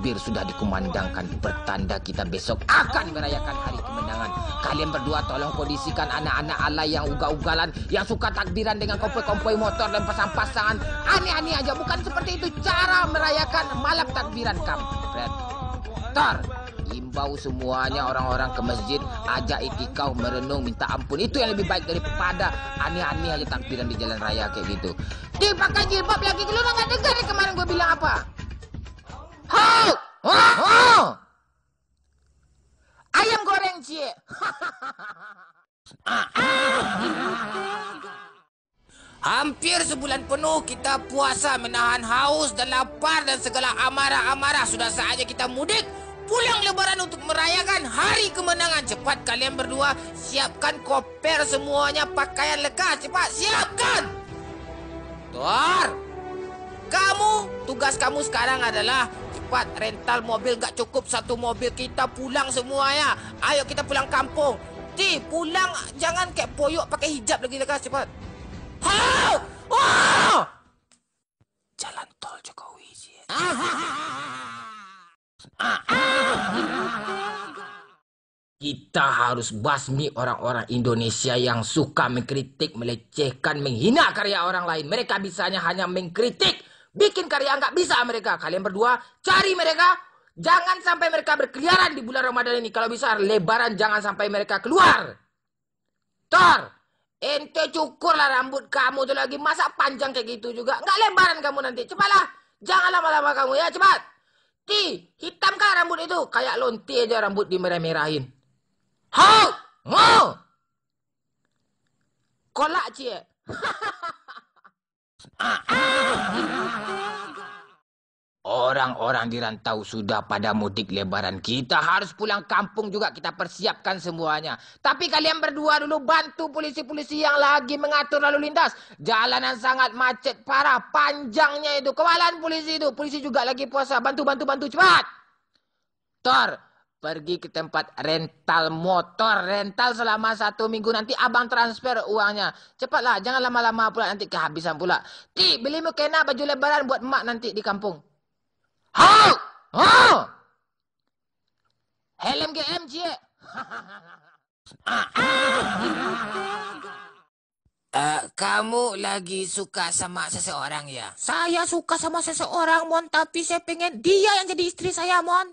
takbir sudah dikumandangkan, bertanda kita besok akan merayakan hari kemenangan. Kalian berdua tolong kondisikan anak-anak alay yang ugal-ugalan, yang suka takbiran dengan kompoi-kompoi motor dan pasang-pasangan. Aneh-aneh aja, bukan seperti itu cara merayakan malam takbiran kampret. Tor, imbau semuanya orang-orang ke masjid, ajak itikaf, merenung, minta ampun. Itu yang lebih baik daripada aneh-aneh aja takbiran di jalan raya kayak gitu. Pakai jilbab lagi, lu nggak dengar kemarin gue bilang apa? Ho! Oh, oh! Ayam goreng cie. Hampir sebulan penuh kita puasa menahan haus dan lapar dan segala amarah-amarah. Sudah saatnya kita mudik pulang lebaran untuk merayakan hari kemenangan. Cepat kalian berdua siapkan koper semuanya, pakaian lekas. Cepat siapkan. Tor, kamu, tugas kamu sekarang adalah cepat rental mobil. Gak cukup satu mobil, kita pulang semuanya. Ayo kita pulang kampung. Pulang jangan kayak poyok pakai hijab lagi lekas. Cepat. Halo! Oh! Jalan tol Jokowi sih. Kita harus basmi orang-orang Indonesia yang suka mengkritik, melecehkan, menghina karya orang lain. Mereka bisanya hanya mengkritik, bikin karya nggak bisa mereka. Kalian berdua cari mereka. Jangan sampai mereka berkeliaran di bulan Ramadan ini. Kalau bisa lebaran jangan sampai mereka keluar. Tor, ente cukurlah rambut kamu tuh lagi. Masa panjang kayak gitu juga? Nggak lebaran kamu nanti. Cepatlah. Jangan lama-lama kamu ya, cepat. Hitamkan rambut itu. Kayak lonti aja rambut dimerah-merahin. Hau! Mau! Kolak cie. Orang-orang di rantau sudah pada mudik lebaran. Kita harus pulang kampung juga. Kita persiapkan semuanya. Tapi kalian berdua dulu bantu polisi-polisi yang lagi mengatur lalu lintas. Jalanan sangat macet parah. Panjangnya itu. Kewalahan polisi itu. Polisi juga lagi puasa. Bantu cepat. Tor, pergi ke tempat rental motor. Rental selama 1 minggu. Nanti abang transfer uangnya. Cepatlah. Jangan lama-lama pula. Nanti kehabisan pula. Beli mukena baju lebaran buat emak nanti di kampung. Hau! Oh! Helm GM cie. Kamu lagi suka sama seseorang ya? Saya suka sama seseorang, Mon. Tapi saya pengen dia yang jadi istri saya, Mon.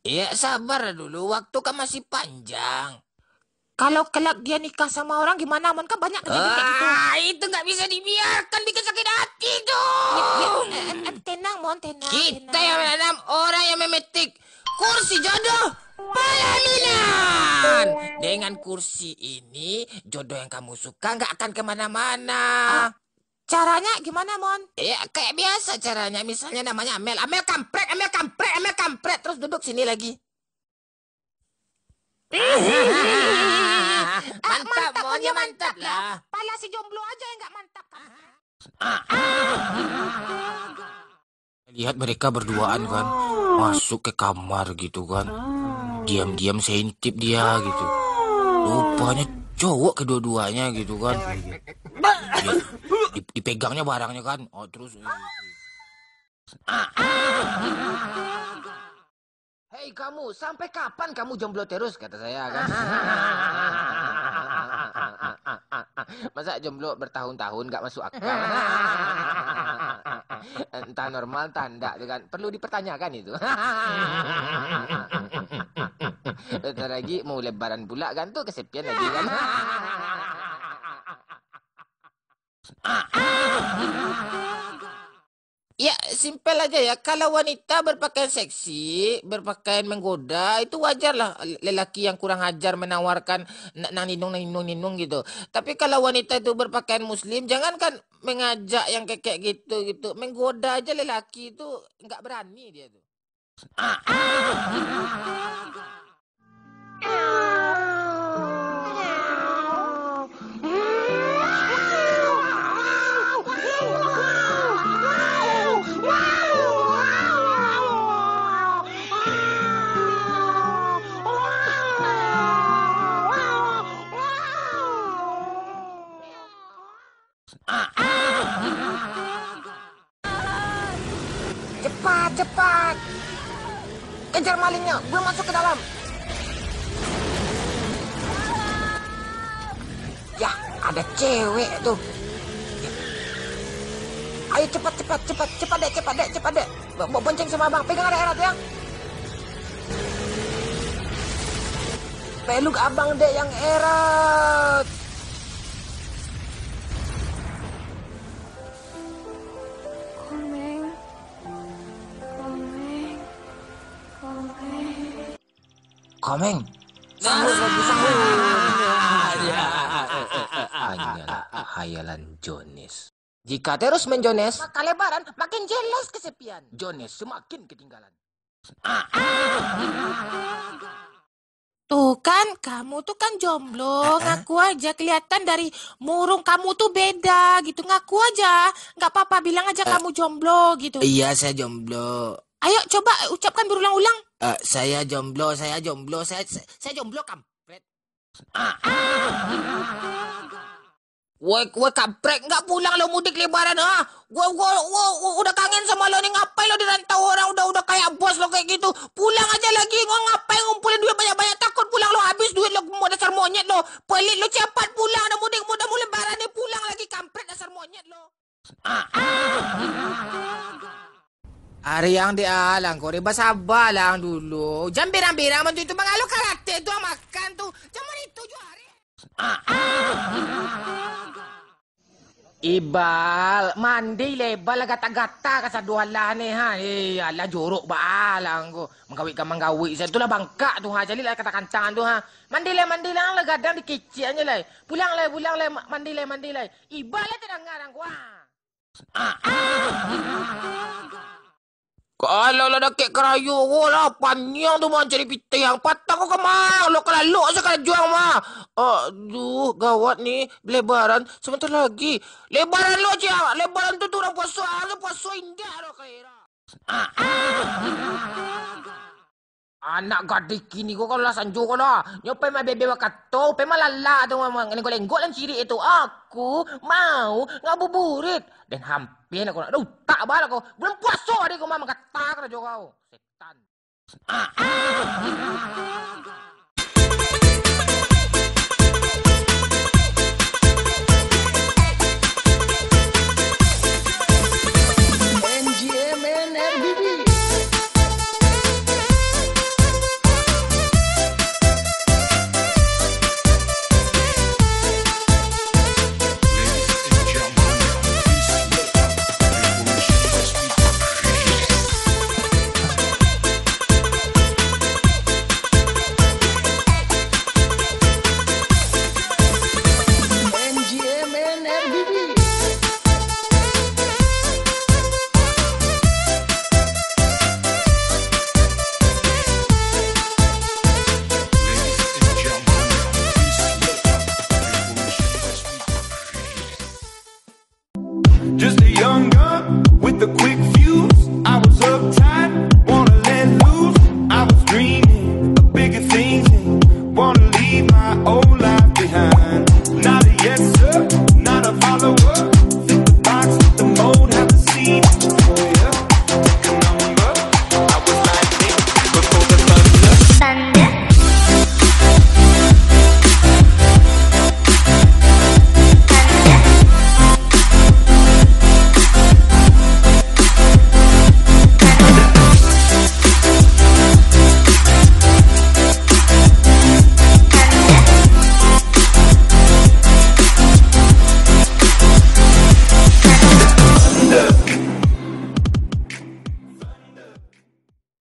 Ya sabar dulu, waktu kan masih panjang. Kalau kelak dia nikah sama orang gimana, Mon? Kan banyak kejadian kayak gitu. Itu nggak bisa dibiarkan, bikin sakit hati tuh. Tenang, Mon, tenang. Kita yang menanam, orang yang memetik kursi jodoh pelaminan. Dengan kursi ini, jodoh yang kamu suka nggak akan kemana-mana. Caranya gimana, Mon? Ya kayak biasa caranya. Misalnya namanya Amel. Amel kampret. Terus duduk sini lagi. Mantap, Mon, ya mantap lah. Pala si jomblo aja yang nggak mantap. Lihat mereka berduaan kan, masuk ke kamar gitu kan. Diam-diam saya intip dia gitu. Rupanya cowok kedua-duanya gitu kan. Dipegangnya barangnya kan. Oh terus. Hei kamu, sampai kapan kamu jomblo terus, kata saya kan. Masa jomblo bertahun-tahun gak masuk akal. Entah normal, entah enggak kan. Perlu dipertanyakan itu. Bentar lagi mau lebaran pula kan tuh, kesepian lagi kan. Ya, simpel aja ya. Kalau wanita berpakaian seksi, berpakaian menggoda, itu wajar lah. Lelaki yang kurang ajar menawarkan ninung gitu. Tapi kalau wanita itu berpakaian muslim, jangankan mengajak yang kayak gitu. Menggoda aja lelaki itu nggak berani dia tuh. Cepat. Kejar malingnya, gue masuk ke dalam. Ya, ada cewek tuh. Ayo cepat dek. Bonceng sama abang, pegang erat ya. Peluk abang dek yang erat. Komeng. Sambut lagi, sambut. Hanyalah hayalan Jones. Jika terus menjones, maka lebaran makin jelas kesepian. Jones semakin ketinggalan. Tuh kan, kamu tuh kan jomblo. Ngaku aja, kelihatan dari murung kamu tuh beda gitu. Ngaku aja. Nggak apa-apa, bilang aja kamu jomblo gitu. Iya, saya jomblo. Ayo coba ucapkan berulang-ulang. Saya jomblo, saya jomblo, kampret. Woi kampret, nggak pulang lo mudik lebaran ha? Gua udah kangen sama lo nih, ngapain lo di rantau orang udah kayak bos lo kayak gitu. Pulang aja lagi, ngapain ngumpulin duit banyak-banyak, takut pulang lo habis duit lo mau dasar monyet lo. Pelit lo, cepat pulang, udah mudik mau lebaran nih, pulang lagi kampret dasar monyet lo. Hari yang dialang, kau reba sabar lang dulu. Jangan berang-berang mantu itu mengalu karate itu makan tuh. Jangan itu juga hari. Ibal, mandi lebal gata-gata ka sa duhala ni ha. Ala jorok ba alang ko. Manggawi sa itulah bangka tu ha. Jadi lah kata kancangan tu ha. Mandi lang lah gadang di kecil aja lah. Pulang lah, mandi lah. Ibal lah tidak ngarang ko ha. Kalau lah dah kek kerayu ko lah, panjang tu mah cari pitang. Patah ko kamang, lo kalau sa kalau juang mah. Aduh, gawat ni, lebaran sebentar lagi. Lebaran lo aja, lebaran tu orang puasa indah lo kira. Anak gadik kini ko kalau lah sanjo ko lah. Nyopai mah bebe wakato, pe malala tu mah lenggol lang ciri itu. Aku mau ngabuburit dan hampir aku nak tak bala ko. Belum puasa dia ko mah mengkata ka jo kau. Setan.